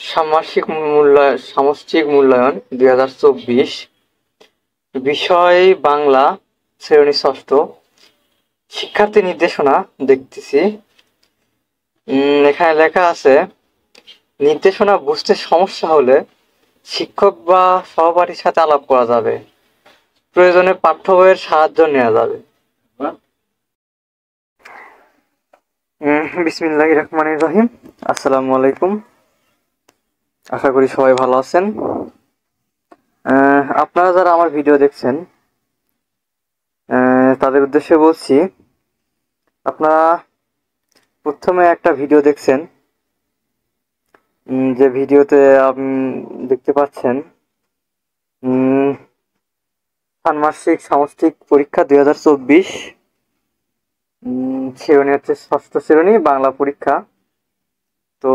সামষ্টিক মূল্যায়ন 2024, বিষয় বাংলা, শ্রেণী ষষ্ঠ। শিক্ষার্থী নির্দেশনা দেখতেছি। এখানে লেখা আছে, নির্দেশনা বুঝতে সমস্যা হলে শিক্ষক বা সহপাঠীর সাথে আলাপ করা যাবে, প্রয়োজনে পাঠ্য বইয়ের সাহায্য নেওয়া যাবে। বিসমিল্লাহির রহমানির রহিম। আসসালামু আলাইকুম। আশা করি সবাই ভালো আছেন। আপনারা যারা আমার ভিডিও দেখছেন তাদের উদ্দেশ্যে বলছি, আপনারা প্রথমে একটা ভিডিও দেখছেন, যে ভিডিওতে আপনি দেখতে পাচ্ছেন ষান্মাসিক সামষ্টিক পরীক্ষা 2024, শ্রেণী হচ্ছে ষষ্ঠ শ্রেণী, বাংলা পরীক্ষা। তো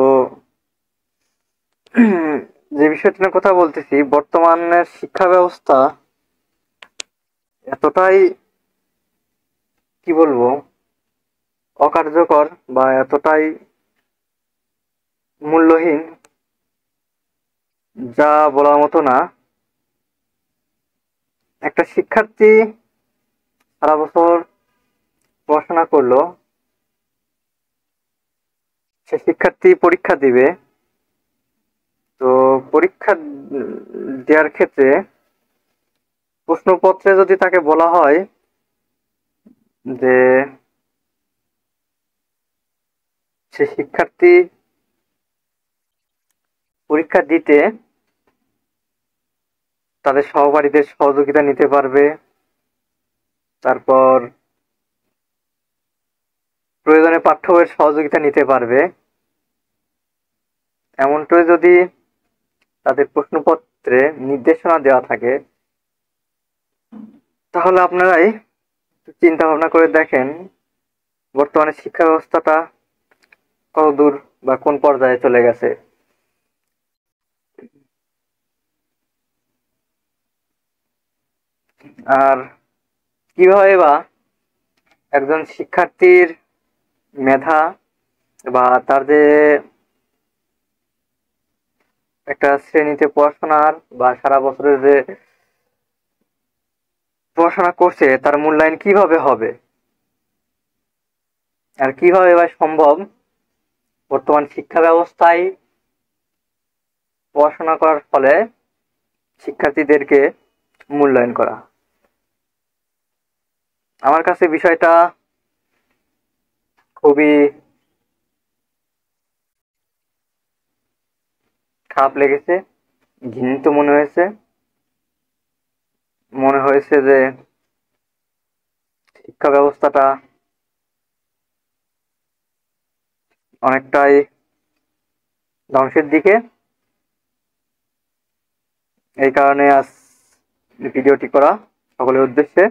যে বিষয়টা নিয়ে কথা বলতেছি, বর্তমানের শিক্ষা ব্যবস্থা এতটাই কি বলবো অকার্যকর বা এতটাই মূল্যহীন, যা বলার মতো না। একটা শিক্ষার্থী সারা বছর পড়াশোনা করলো, সে শিক্ষার্থী পরীক্ষা দিবে। তো পরীক্ষা দেওয়ার ক্ষেত্রে প্রশ্নপত্রে যদি তাকে বলা হয় যে সে শিক্ষার্থী পরীক্ষা দিতে তাদের সহপাঠীদের সহযোগিতা নিতে পারবে, তারপর প্রয়োজনে পাঠ্য বইয়ের সহযোগিতা নিতে পারবে, এমনটাই যদি তাদের প্রশ্নপত্রে নির্দেশনা দেওয়া থাকে, তাহলে আপনারাই চিন্তা ভাবনা করে দেখেন বর্তমানে শিক্ষা ব্যবস্থাটা কত দূর বা কোন পর্যায়ে চলে গেছে। আর কিভাবে বা একজন শিক্ষার্থীর মেধা বা তার যে একটা শ্রেণীতে পড়াশোনার বা সারা বছরের যে পড়াশোনা করছে তার মূল্যায়ন কিভাবে হবে, আর কিভাবে বা সম্ভব বর্তমান শিক্ষা ব্যবস্থায় পড়াশোনা করার ফলে শিক্ষার্থীদেরকে মূল্যায়ন করা। আমার কাছে বিষয়টা খুবই খারাপ লেগেছে, ঘৃণিত মনে হয়েছে যে শিক্ষা ব্যবস্থাটা অনেকটাই ধ্বংসের দিকে। এই কারণে আজ ভিডিওটি করা সকলের উদ্দেশ্যে,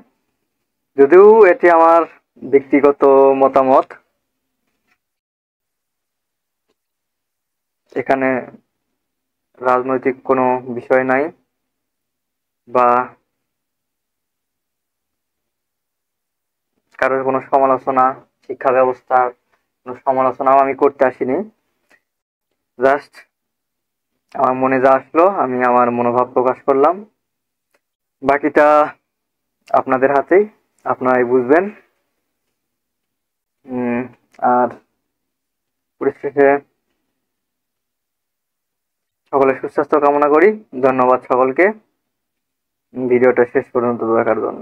যদিও এটি আমার ব্যক্তিগত মতামত, এখানে রাজনৈতিক কোনো বিষয় নাই বা কারোর কোনো সমালোচনা, শিক্ষা ব্যবস্থার কোনো সমালোচনাও আমি করতে আসিনি। জাস্ট আমার মনে যা আসলো আমি আমার মনোভাব প্রকাশ করলাম, বাকিটা আপনাদের হাতেই, আপনারাই বুঝবেন। আর পরিশেষে সকলের সুস্বাস্থ্য কামনা করি। ধন্যবাদ সকলকে ভিডিওটা শেষ পর্যন্ত দেখার জন্য।